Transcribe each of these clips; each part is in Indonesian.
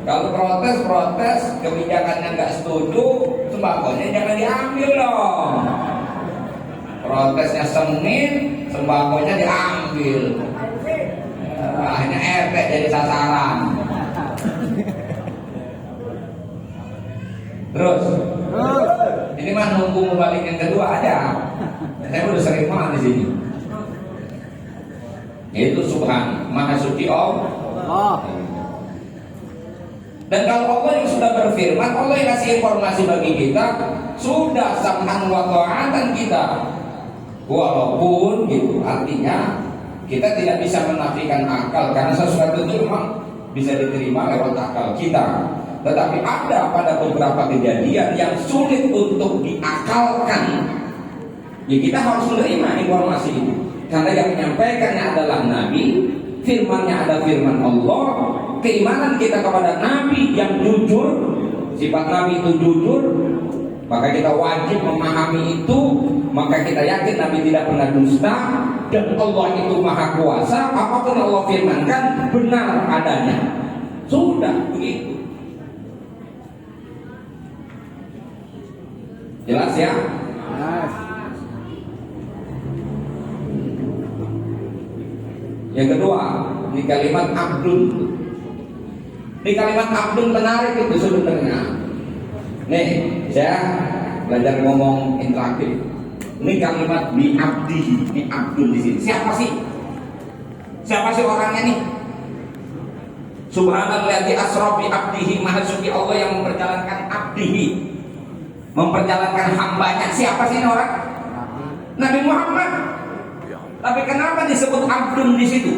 Kalau protes kebijakannya nggak setuju, sembakonya jangan diambil dong. Protesnya sengit, sembakonya diambil. Akhirnya efek jadi sasaran. Terus ini mah nunggu balik yang kedua aja. Saya udah sering banget di sini. Itu Subhan, Maha Suci Allah. Dan kalau Allah yang sudah berfirman, Allah yang kasih informasi bagi kita, sudah samhan wa ta'atan kita. Walaupun gitu, artinya kita tidak bisa menafikan akal, karena sesuatu itu memang bisa diterima lewat akal kita. Tetapi ada pada beberapa kejadian yang sulit untuk diakalkan. Ya kita harus menerima informasi itu, karena yang menyampaikannya adalah Nabi, firmannya ada firman Allah. Keimanan kita kepada Nabi yang jujur, sifat Nabi itu jujur, maka kita wajib memahami itu. Maka kita yakin Nabi tidak pernah dusta, dan Allah itu maha kuasa. Apapun Allah firmankan benar adanya. Sudah begitu. Jelas ya? Yang kedua, ini kalimat abdun. Ini kalimat abdun menarik itu sebenarnya. Nih, saya belajar ngomong interaktif. Ini kalimat bi abdihi, bi abdun di sini. Siapa sih? Siapa sih orangnya nih? Subhanallah di asra bi abdihi, Maha Suci Allah yang memperjalankan abdihi, memperjalankan hambanya. Siapa sih ini orang? Nabi Muhammad. Tapi kenapa disebut abdun di situ?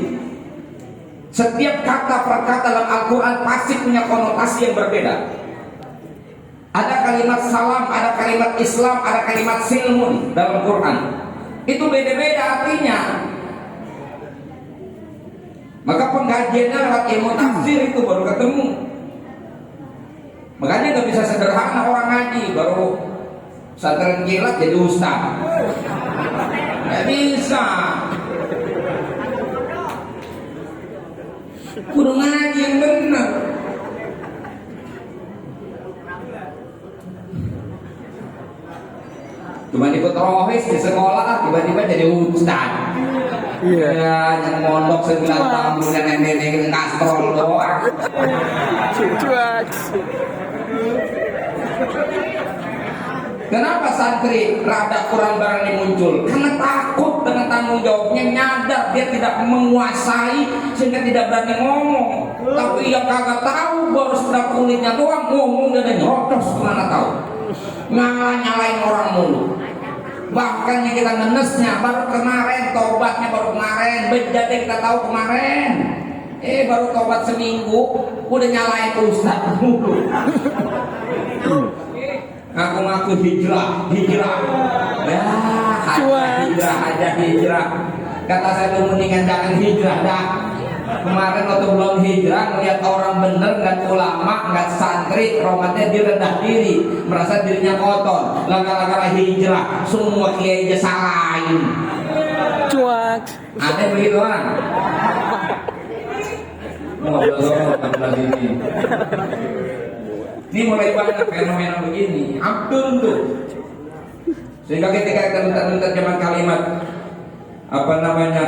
Setiap kata per kata dalam Al-Quran pasti punya konotasi yang berbeda. Ada kalimat salam, ada kalimat Islam, ada kalimat silmun dalam Quran. Itu beda-beda artinya. Maka pengkajiannya lewat ilmu tafsir itu baru ketemu. Makanya nggak bisa sederhana orang ngaji baru pesantren kilat jadi ustaz. Nggak bisa. Kudu ngaji yang benar. Cuma ikut rohis di sekolah tiba-tiba jadi ustaz. Iya. Ya, yang mondok 9 tahun yang nenek kastrol doang. Cuak. Kenapa santri rada kurang berani muncul? Karena takut dengan tanggung jawabnya, nyadar dia tidak menguasai sehingga tidak berani ngomong. Tapi yang kagak tahu baru sudah kulitnya doang ngomong dan nyerocos mana tahu. Nyalain orang mulu. Bahkan yang kita ngenesnya baru kemarin, tobatnya baru kemarin, bejatnya kita tahu kemarin. Baru tobat seminggu udah nyalain ustaz mulu. Ngaku-ngaku hijrah. Ya, hijrah. Kata saya tuh mendingan jangan hijrah dah. Kemarin waktu belum hijrah ngeliat orang bener, nggak ulama, nggak santri, romatnya dia rendah diri, merasa dirinya kotor. Langkah-langkah hijrah, semua kiai aja salahin. Cuak. Ada begitu orang. Ini mulai banyak fenomena begini, abdul tuh. Sehingga ketika kita minta zaman kalimat apa namanya,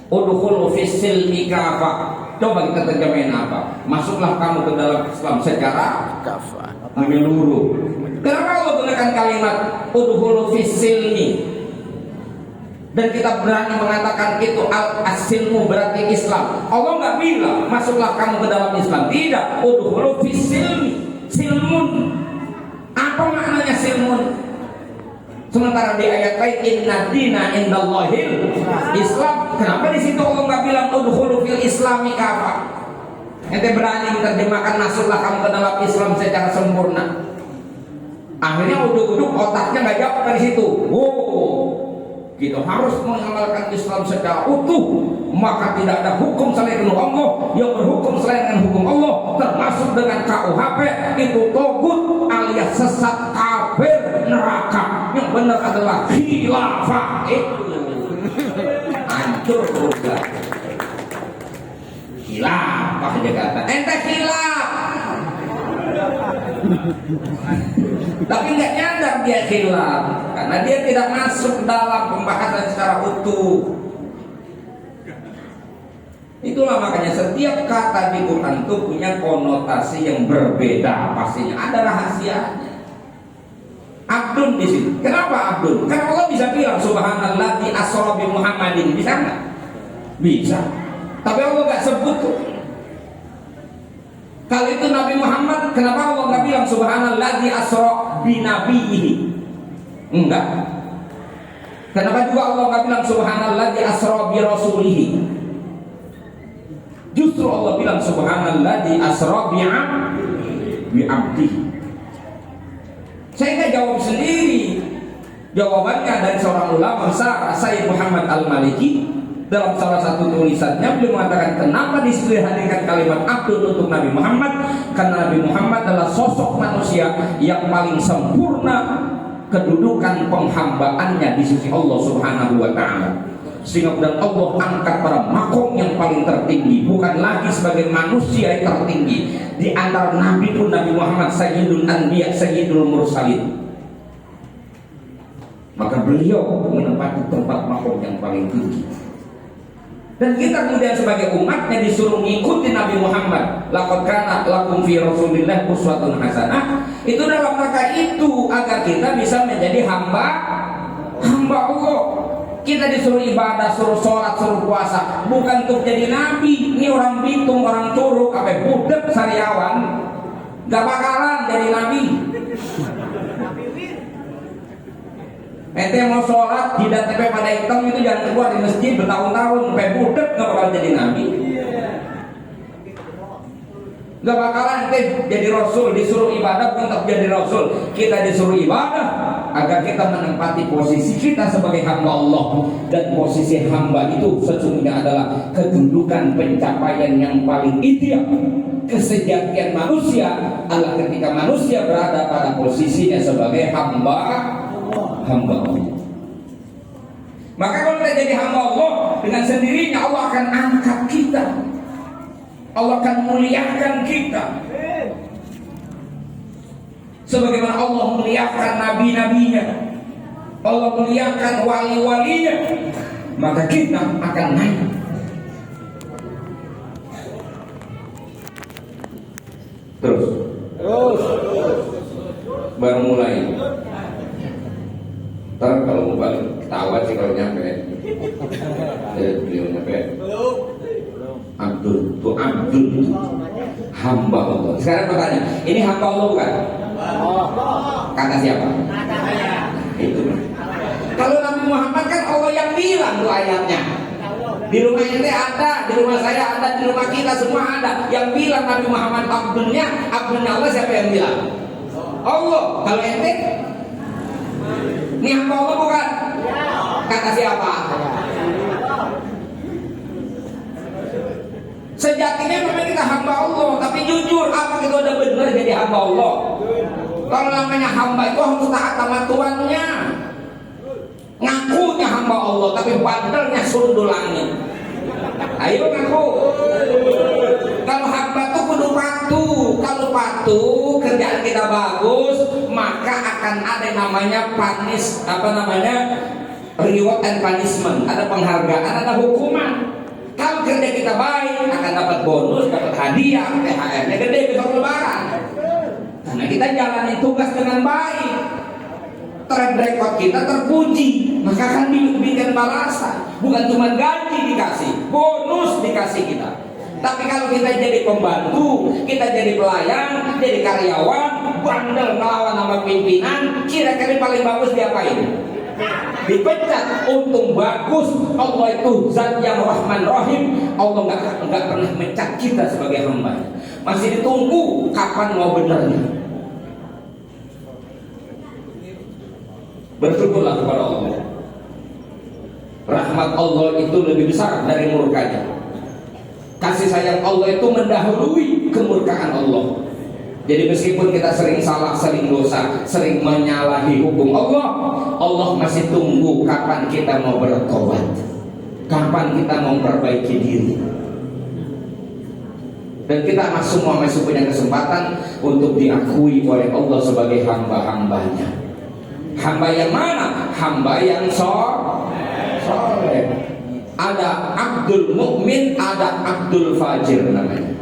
udkhulu fis silmi kafah. Coba kita terjemahin apa? Masuklah kamu ke dalam Islam secara kafah, menyeluruh. Kenapa Allah gunakan kalimat udkhulu fis silmi? Dan kita berani mengatakan itu al-silmu berarti Islam. Allah nggak bilang masuklah kamu ke dalam Islam. Tidak. Udkhulu fis silmi. Silmun. Apa maknanya silmun? Sementara di ayat lain inna dina indallahil Islam. Kenapa di situ Allah nggak bilang udkhulu fil islami kafah? Ente berani menerjemahkan masuklah kamu ke dalam Islam secara sempurna. Akhirnya uduk-uduk otaknya nggak jawab dari situ. Kita harus mengamalkan Islam secara utuh, maka tidak ada hukum selain Allah yang berhukum selain dengan hukum Allah, termasuk dengan KUHP itu togut alias sesat, kafir, neraka. Yang benar adalah khilafah. Itu hancur juga. Khilafah aja kata ente khilafah. Tapi nggak nyadar dia khilaf karena dia tidak masuk dalam pembahasan secara utuh. Itulah makanya setiap kata di Quran itu punya konotasi yang berbeda, pastinya ada rahasianya. Abdun di sini. Kenapa Abdun? Karena Allah bisa bilang Subhanallah di asra bi Muhammadin, bisa nggak? Bisa. Tapi Allah nggak sebut tuh. Kalau itu Nabi Muhammad, kenapa Allah nggak bilang Subhanallah di asra bi nabihi? Enggak. Kenapa juga Allah nggak bilang Subhanallah di asra bi rasulihi? Justru Allah bilang Subhanallah di asra bi abdihi. Saya nggak jawab sendiri. Jawabannya dari seorang ulama besar, Sayyid Muhammad Al-Maliki, dalam salah satu tulisannya beliau mengatakan kenapa disebutkan kalimat Abdul untuk Nabi Muhammad, karena Nabi Muhammad adalah sosok manusia yang paling sempurna kedudukan penghambaannya di sisi Allah Subhanahu wa Ta'ala. Sehingga kemudian Allah angkat pada makom yang paling tertinggi, bukan lagi sebagai manusia yang tertinggi. Di antara nabi pun Nabi Muhammad Sayyidul Anbiya, Sayyidul Mursalin. Maka beliau menempati tempat makom yang paling tinggi. Dan kita kemudian sebagai umatnya disuruh mengikuti Nabi Muhammad. Laqad kana lakum fi Rasulillah uswatun hasanah. Itu dalam rangka itu agar kita bisa menjadi hamba Allah. Kita disuruh ibadah, suruh sholat, suruh puasa, bukan untuk jadi nabi. Ini orang Bitung, orang Curug, apa budek sariawan, gak bakalan jadi nabi. Ente mau sholat di DTP pada hitam itu jangan keluar di masjid bertahun-tahun, sampai budek gak bakal jadi nabi. Gak bakalan ente jadi rasul, disuruh ibadah bukan untuk jadi rasul. Kita disuruh ibadah agar kita menempati posisi kita sebagai hamba Allah. Dan posisi hamba itu sesungguhnya adalah kedudukan pencapaian yang paling ideal. Kesejatian manusia adalah ketika manusia berada pada posisinya sebagai hamba Allah. Maka kalau kita jadi hamba Allah, dengan sendirinya Allah akan angkat kita, Allah akan muliakan kita. Sebagaimana Allah muliakan nabi-nabinya, Allah muliakan wali-walinya, maka kita akan naik. Terus baru mulai. Ntar kalau mau balik ketawa sih kalau nyampe. Beliau nyampe. Abdul, itu Abdul itu hamba Allah. Sekarang bertanya, ini hamba Allah bukan? Kata siapa? Itu. Kalau Nabi Muhammad kan Allah yang bilang tuh ayatnya. Di rumah ini ada, di rumah saya ada, di rumah kita semua ada. Yang bilang Nabi Muhammad Abdulnya Allah, siapa yang bilang? Allah. Kalau ente, ini hamba Allah bukan? Kata siapa? Sejatinya memang kita hamba Allah, tapi jujur apa kita udah benar jadi hamba Allah? Kalau namanya hamba itu harus taat sama tuannya. Ngakunya hamba Allah, tapi bandelnya sundul langit. Ayo ngaku. Kalau hamba tuh kudu patuh. Kalau patuh, kerjaan kita bagus, maka akan ada yang namanya reward and punishment. Ada penghargaan, ada hukuman. Kalau kerja kita baik, akan dapat bonus, dapat hadiah, THR-nya gede besok lebaran. Karena kita jalani tugas dengan baik, track record kita terpuji, maka akan diberikan balasan. Bukan cuma gaji dikasih, bonus dikasih kita. Tapi kalau kita jadi pembantu, kita jadi pelayan, jadi karyawan, bandel melawan sama pimpinan, kira-kira paling bagus diapain? Dipecat. Untung bagus, Allah itu zat yang Rahman Rahim. Allah nggak pernah mencat kita sebagai hamba. Masih ditunggu kapan mau benernya. Bersyukurlah kepada Allah. Rahmat Allah itu lebih besar dari murkanya. Kasih sayang Allah itu mendahului kemurkaan Allah. Jadi meskipun kita sering salah, sering dosa, sering menyalahi hukum Allah, Allah masih tunggu kapan kita mau bertobat, kapan kita mau memperbaiki diri. Dan kita semua masih punya kesempatan untuk diakui oleh Allah sebagai hamba-hambanya. Hamba yang mana? Hamba yang soleh. Ada Abdul Mukmin, ada Abdul Fajir namanya.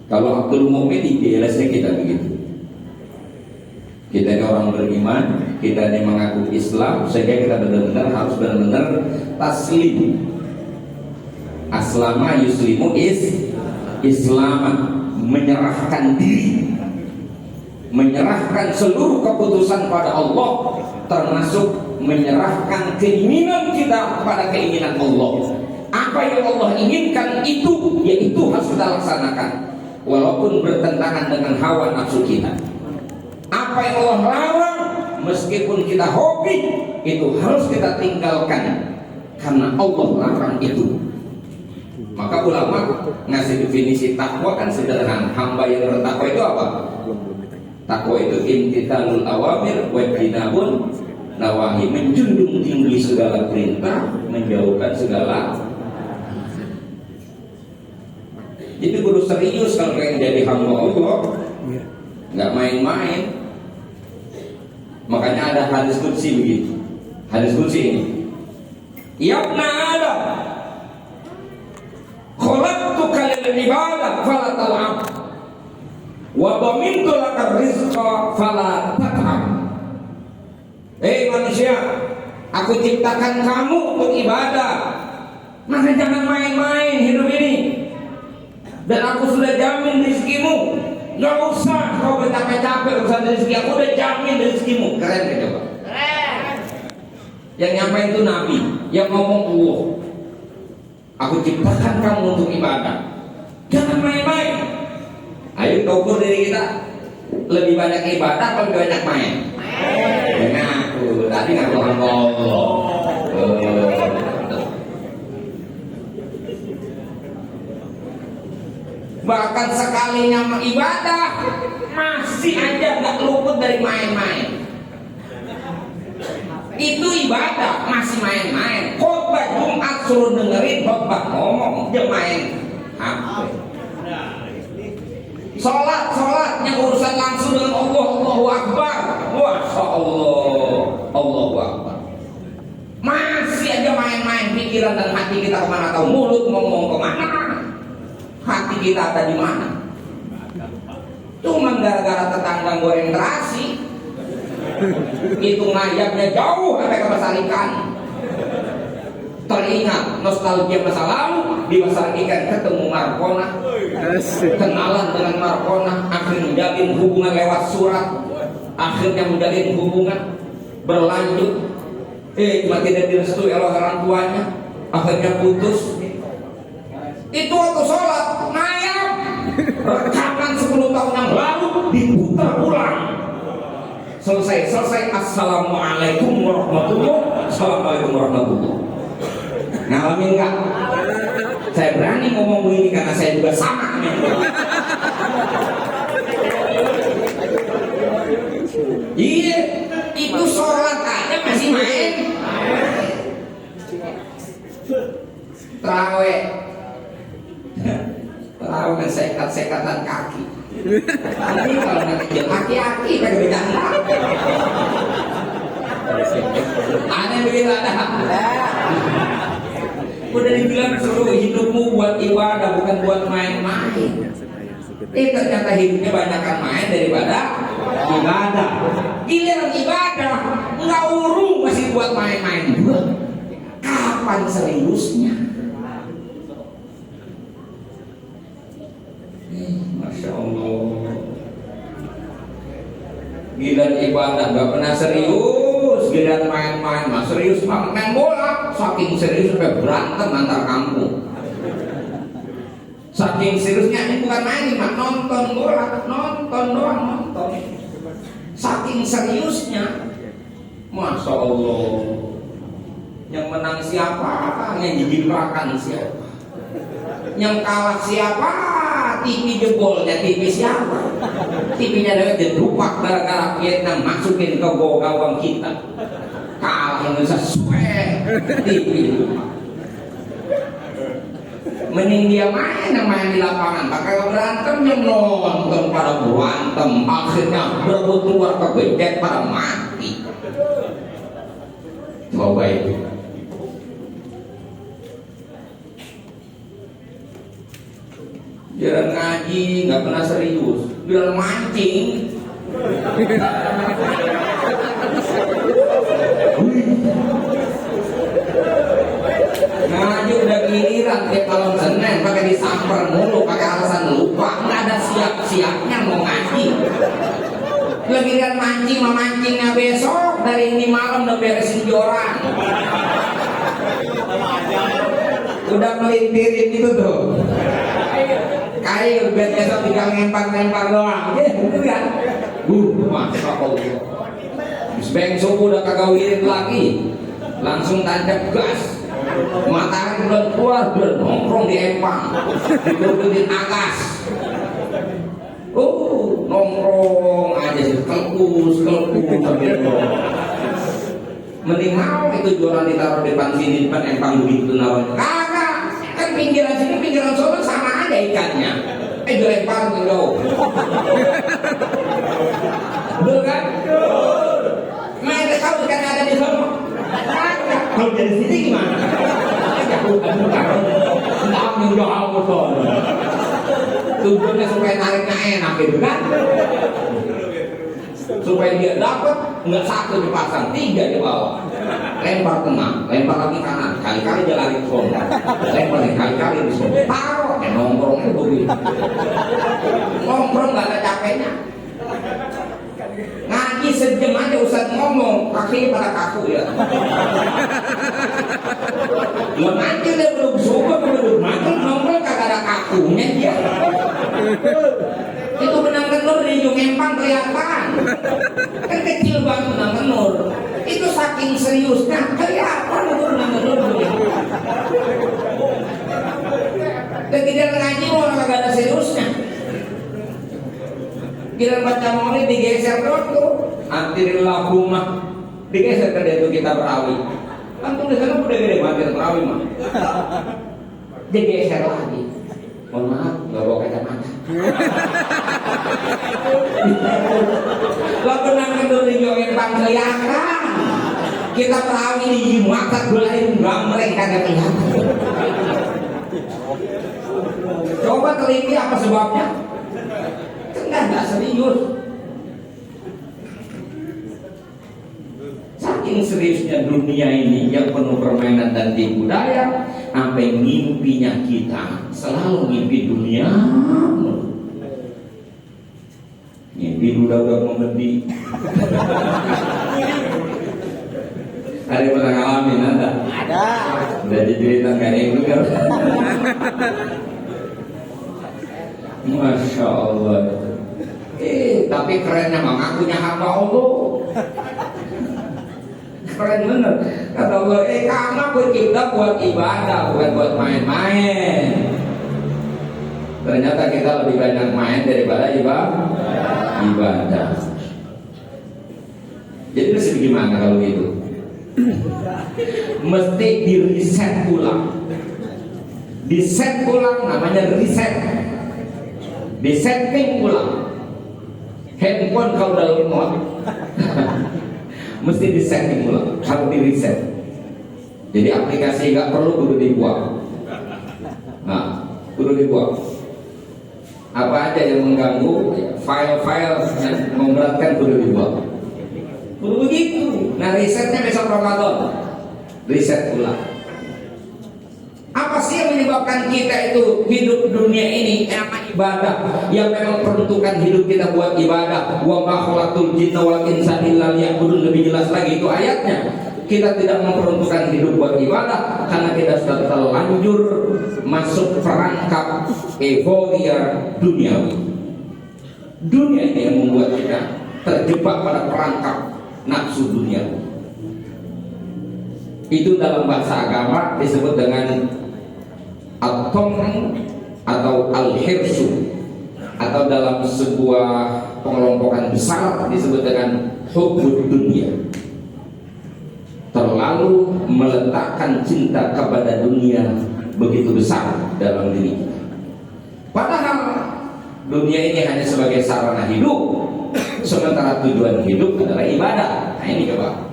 Kalau Abdul Mukmin idealisnya kita begitu. Kita ini orang beriman, kita ini mengaku Islam, sehingga kita benar-benar harus benar-benar taslim. Aslama yuslimu Islaman, menyerahkan diri, menyerahkan seluruh keputusan pada Allah, termasuk menyerahkan keinginan kita kepada keinginan Allah. Apa yang Allah inginkan itu, yaitu harus kita laksanakan, walaupun bertentangan dengan hawa nafsu kita. Apa yang Allah larang, meskipun kita hobi, itu harus kita tinggalkan, karena Allah larang itu. Maka ulama ngasih definisi takwa kan sederhana. Hamba yang bertakwa itu apa? Takwa itu imtithalul awamir wa jinabun nawahi, menjunjung tinggi segala perintah, menjauhkan segala. Jadi kudu serius kalau kalian jadi hamba Allah, nggak main-main. Makanya ada hadis qudsi begitu. Hadis qudsi ini, ya ibna Adam, khalaqtuka lil ibadah fala tal'ab, wa dhamintu laka rizqa fala tat'ab. Manusia, aku ciptakan kamu untuk ibadah, maka jangan main-main hidup ini. Dan aku sudah jamin rezekimu. Gak usah kau bercapek-capek urusan rezeki, aku udah jamin rezekimu. Keren gak coba? Keren. Yang nyampein itu Nabi, yang ngomong Allah. Aku ciptakan kamu untuk ibadah, jangan main-main. Ayo kita ukur diri kita, lebih banyak ibadah atau lebih banyak main? Ngaku, tadi ngaku orang Allah. Bahkan sekalinya ibadah masih aja gak luput dari main-main. Itu ibadah masih main-main. Khotbah Jumat suruh dengerin, khotbah ngomong dia main HP. Sholat yang urusan langsung dengan Allah, Allahu Akbar, Masya Allah, Allahu Akbar. Masih aja main-main, pikiran dan hati kita kemana tahu, mulut ngomong kemana, hati kita ada di mana? Cuman gara-gara tetangga goreng terasi, itu ngayapnya jauh sampai ke pasar ikan. Teringat nostalgia masa lalu, di pasar ikan ketemu Markona, kenalan dengan Markona, akhirnya menjalin hubungan lewat surat, akhirnya menjalin hubungan berlanjut. Cuma tidak direstui oleh orang tuanya, akhirnya putus. Itu waktu sholat ngayap, rekaman 10 tahun yang lalu diputar ulang. Selesai. Assalamualaikum warahmatullahi. Assalamualaikum warahmatullahi. Ngalamin nggak? Saya berani ngomong begini karena saya juga sama. Iya, itu sholat aja masih main. Terawih kan sekat-sekatan kaki. Ini kalau nggak kecil aki-aki kan bercanda. Aneh begitu ada. Udah dibilang seluruh hidupmu buat ibadah, bukan buat main-main. Ternyata hidupnya banyakkan main daripada ibadah. Giliran ibadah nggak urung masih buat main-main. Kapan seriusnya? Masya Allah. Giliran ibadah nggak pernah serius, giliran main-main mah serius banget, main bola saking serius sampai berantem antar kampung. Saking seriusnya ini bukan main, mah nonton bola, nonton doang, nonton. Saking seriusnya, Masya Allah. Yang menang siapa? Yang dijibrakan siapa? Yang kalah siapa? TV jebolnya TV siapa? TV-nya ada jedrupak gara-gara Vietnam masukin ke gawang kita. Kalah lapangan sesuai TV. Mending dia main di lapangan, pakai berantem yang nonton pada berantem, akhirnya berebut keluar ke bedek pada mati. Coba itu. Biar ngaji nggak pernah serius, biar mancing. Ngaji udah giliran tiap malam Senin pakai disamper mulu, pakai alasan lupa, nggak ada siap-siapnya mau ngaji. Giliran mancing, memancingnya besok, dari ini malam udah beresin joran. Udah melintirin itu tuh. Kayu biar besok tinggal lempar doang, gitu kan? Masa Allah. Beng suku udah kagak wirid lagi, langsung tancap gas. Matahari belum keluar, belum nongkrong di empang, di agas. Nongkrong aja sih, kelkus sambil nongkrong. Mending mau itu jualan ditaruh depan sini, depan empang begitu naruh. Kagak, kan pinggiran sini, pinggiran sono sama aja ikannya. Dilempar tuh jauh. Betul kan? Mereka tahu ikan ada di sono. Kalau dari sini gimana? Yang jauh betul. Tujuannya supaya nariknya enak gitu kan? Supaya dia dapat nggak satu dipasang, 3 di bawah. Lempar tengah, lempar lagi kanan, kali-kali dia lari ke sono. Lempar kali-kali di sono. Taruh, nongkrongnya begitu. Nongkrong nggak ada capeknya. Ngaji sejam aja Ustaz ngomong, kakinya pada kaku ya. Belum nanti udah belum suka, belum makan, nongkrong kagak ada kakunya dia. Itu benang kenur di ujung empang kelihatan. Kan kecil banget benang kenur. Itu saking seriusnya kelihatan itu benang kenur. Kegiatan ngaji orang kagak ada seriusnya. Kira baca maulid digeser tuh, antirillahumma digeser ke dia tuh kita berawi. Kan tulisannya udah gede banget berawi mah. Digeser lagi. Mohon maaf, nggak bawa kacamata. Lo benang kendur di join bang kelihatan. Kita berawi di mata gulain gambreng kagak kelihatan. Coba teliti apa sebabnya? Nggak serius. Saking seriusnya dunia ini yang penuh permainan dan tipu daya, sampai mimpinya kita selalu mimpi dunia. Mimpi udah memedi. Ada yang pernah ngalamin ada? Ada. Udah diceritakan kayak yang juga. Masya Allah. Tapi kerennya mah ngakunya hamba Allah. Keren bener. Kata Allah, kamu aku cipta buat ibadah, bukan buat main-main. Ternyata kita lebih banyak main daripada ibadah. Jadi mesti gimana kalau gitu? Mesti di reset ulang. Di set ulang namanya reset. Di setting ulang. Handphone kalau udah remote mesti di setting ulang, harus di reset. Jadi aplikasi nggak perlu kudu dibuang. Nah, kudu dibuang. Apa aja yang mengganggu, file-file yang memberatkan kudu dibuang. Kudu begitu. Nah, resetnya besok Ramadan. Reset ulang. Apa sih yang menyebabkan kita itu hidup dunia ini emang ibadah, yang memang peruntukan hidup kita buat ibadah? Wa ma khalaqtul jinna wal insa illa liya'budun. Lebih jelas lagi itu ayatnya. Kita tidak memperuntukkan hidup buat ibadah karena kita sudah terlanjur masuk perangkap euforia duniawi. Dunia ini yang membuat kita terjebak pada perangkap nafsu duniawi. Itu dalam bahasa agama disebut dengan at-tamm atau al-hirsu, atau dalam sebuah pengelompokan besar disebut dengan hubbud dunia. terlalu meletakkan cinta kepada dunia begitu besar dalam diri kita. Padahal dunia ini hanya sebagai sarana hidup, sementara tujuan hidup adalah ibadah. Nah ini coba,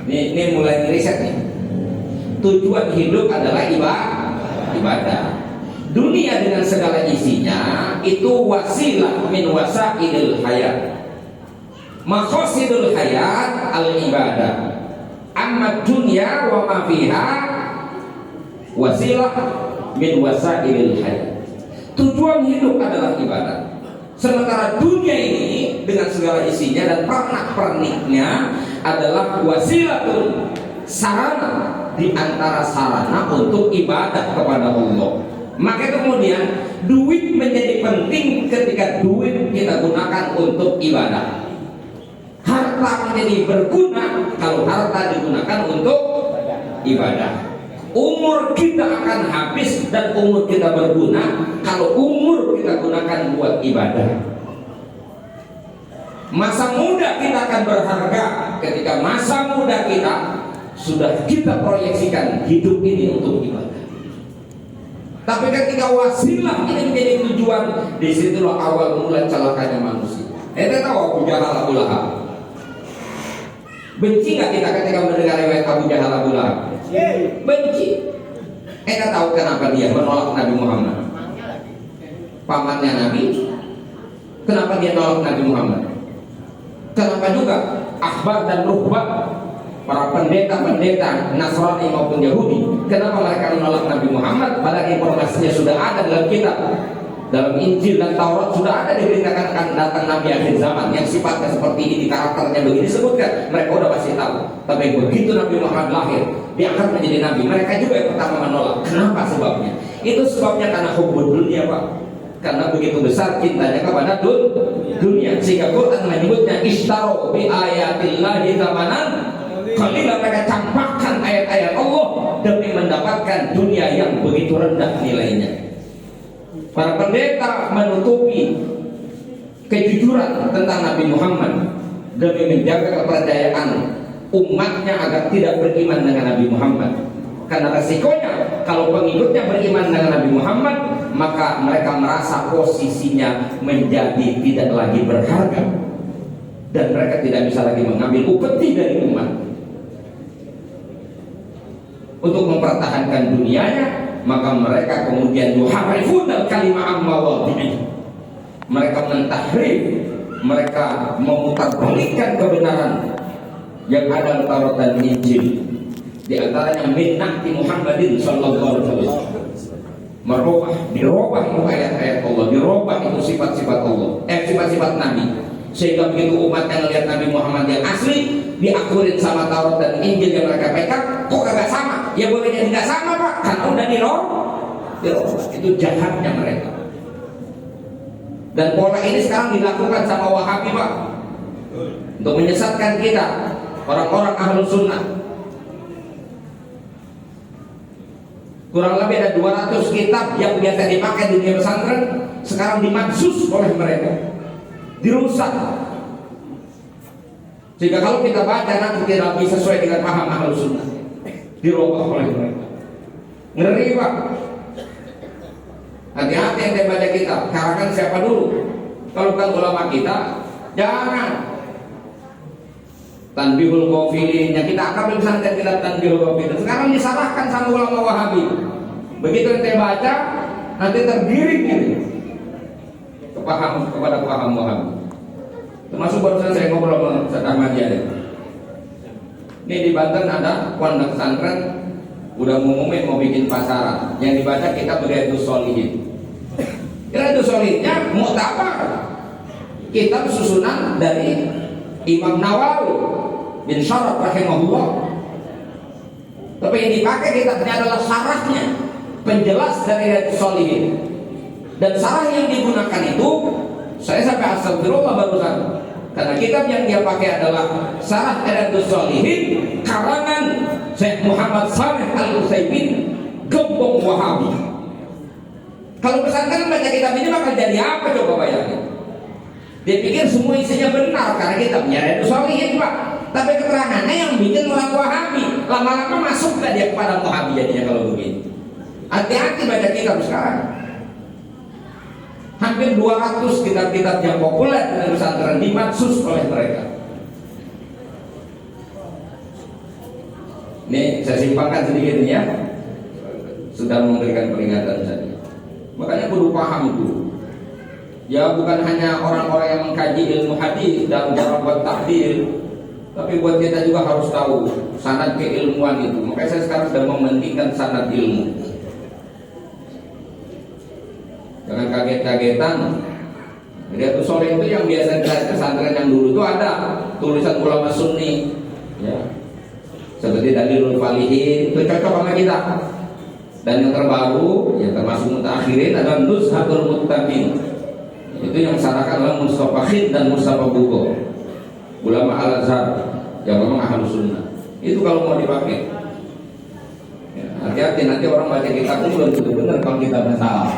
ini mulai riset nih. Tujuan hidup adalah ibadah. Dunia dengan segala isinya itu wasilah min wasailil hayat. Maqasidul hayat al-ibadah. Amma dunya wa ma fiha wasilah min wasailil hayat. Tujuan hidup adalah ibadah. Sementara dunia ini dengan segala isinya dan pernak-perniknya adalah wasilatul, sarana di antara sarana untuk ibadah kepada Allah. Maka kemudian duit menjadi penting ketika duit kita gunakan untuk ibadah. Harta menjadi berguna kalau harta digunakan untuk ibadah. Umur kita akan habis dan umur kita berguna kalau umur kita gunakan buat ibadah. Masa muda kita akan berharga ketika masa muda kita sudah kita proyeksikan hidup ini untuk ibadah. Tapi ketika wasilah ini menjadi tujuan, disitulah awal mula celakanya manusia. Ente tahu Abu Jahal Abu Lahab? Benci nggak kita ketika mendengar riwayat Abu Jahal Abu Lahab? Benci. Ente tahu kenapa dia menolak Nabi Muhammad? Pamannya Nabi. Kenapa dia menolak Nabi Muhammad? Kenapa juga ahbar dan ruhbah, para pendeta-pendeta Nasrani maupun Yahudi, kenapa mereka menolak Nabi Muhammad? Padahal informasinya sudah ada dalam kitab, dalam Injil dan Taurat sudah ada diberitakan akan datang Nabi akhir zaman yang sifatnya seperti ini, karakternya begini disebutkan. Mereka udah pasti tahu. Tapi begitu Nabi Muhammad lahir, diangkat menjadi Nabi, mereka juga yang pertama menolak. Kenapa sebabnya? Itu sebabnya karena hubbud dunia, Pak. Karena begitu besar cintanya kepada dunia, sehingga Quran menyebutnya ishtaro bi ayatillahi zamanan. Kalilah mereka campakkan ayat-ayat Allah demi mendapatkan dunia yang begitu rendah nilainya. Para pendeta menutupi kejujuran tentang Nabi Muhammad demi menjaga kepercayaan umatnya agar tidak beriman dengan Nabi Muhammad. Karena resikonya kalau pengikutnya beriman dengan Nabi Muhammad, maka mereka merasa posisinya menjadi tidak lagi berharga dan mereka tidak bisa lagi mengambil upeti dari umat. Untuk mempertahankan dunianya, maka mereka kemudian yuharrifunal kalimah amma wadhi'i. Mereka mentahrif, mereka memutarbalikkan kebenaran yang ada di Taurat dan Injil. Di antaranya minnati Muhammadin sallallahu alaihi wasallam. Dirubah itu ayat-ayat Allah, dirubah itu sifat-sifat Allah, sifat-sifat Nabi. Sehingga begitu umat yang melihat Nabi Muhammad yang asli diakurin sama Taurat dan Injil yang mereka pegang, kok kagak sama? Ya boleh jadi nggak sama, Pak, karena udah dirubah. Itu jahatnya mereka. Dan pola ini sekarang dilakukan sama Wahabi, Pak, untuk menyesatkan kita, orang-orang Ahlus Sunnah. Kurang lebih ada 200 kitab yang biasa dipakai di dunia pesantren sekarang dimaksus oleh mereka, dirusak. Sehingga kalau kita baca nanti tidak bisa sesuai dengan paham Ahlus Sunnah, dirubah oleh mereka. Ngeri, Pak. Hati-hati yang baca kitab, karangan siapa dulu. Kalau bukan ulama kita, jangan. Tanbihul Ghafilin yang kita akan pesantren kitab Tanbihul Ghafilin sekarang disalahkan sama ulama Wahabi. Begitu kita baca, nanti tergiring gitu kepada paham Wahabi. Termasuk barusan saya ngobrol sama Ustaz Ahmad Yadin. Ini di Banten ada pondok pesantren udah ngumumin mau bikin pasaran yang dibaca kitab Riyadhus Shalihin. Riyadhus Shalihinnya mu'tabar, kitab susunan dari Imam Nawawi bin Syaraf rahimahullah. Tapi yang dipakai kitabnya adalah syarahnya, penjelas dari Riyadhus Shalihin. Dan syarah yang digunakan itu saya sampai astagfirullah barusan, karena kitab yang dia pakai adalah syarah Riyadhus Shalihin karangan Syekh Muhammad Shalih Al-Utsaimin, gembong Wahabi. Kalau pesantren baca kitab ini bakal jadi apa coba bayangin? Dia pikir semua isinya benar karena kitabnya Riyadhus Shalihin, Pak. tapi keterangannya yang bikin orang Wahabi. Lama-lama masuk gak dia kepada Wahabi jadinya kalau begini. Hati-hati baca kitab sekarang. Hampir 200 kitab-kitab yang populer di pesantren dimaksus oleh mereka. Ini saya simpangkan sedikit ya, sudah memberikan peringatan saja. Makanya kudu paham itu. Ya bukan hanya orang-orang yang mengkaji ilmu hadis dan cara buat takdir, tapi buat kita juga harus tahu sanad keilmuan itu. Makanya saya sekarang sedang mementingkan sanad ilmu. Jangan kaget-kagetan. Riyadhus Shalihin itu yang biasa di pesantren yang dulu itu ada tulisan ulama sunni, ya. Seperti Dalilul Falihin, itu cocok sama kita. Dan yang terbaru, yang termasuk mutakhirin adalah Nuzhatul Muttaqin. Itu yang disarakan oleh Mustafa Khid dan Mustafa Bugo, ulama Al-Azhar yang memang ahlu sunnah. Itu kalau mau dipakai, ya, hati-hati nanti orang baca kitab itu belum tentu benar kalau kita salah.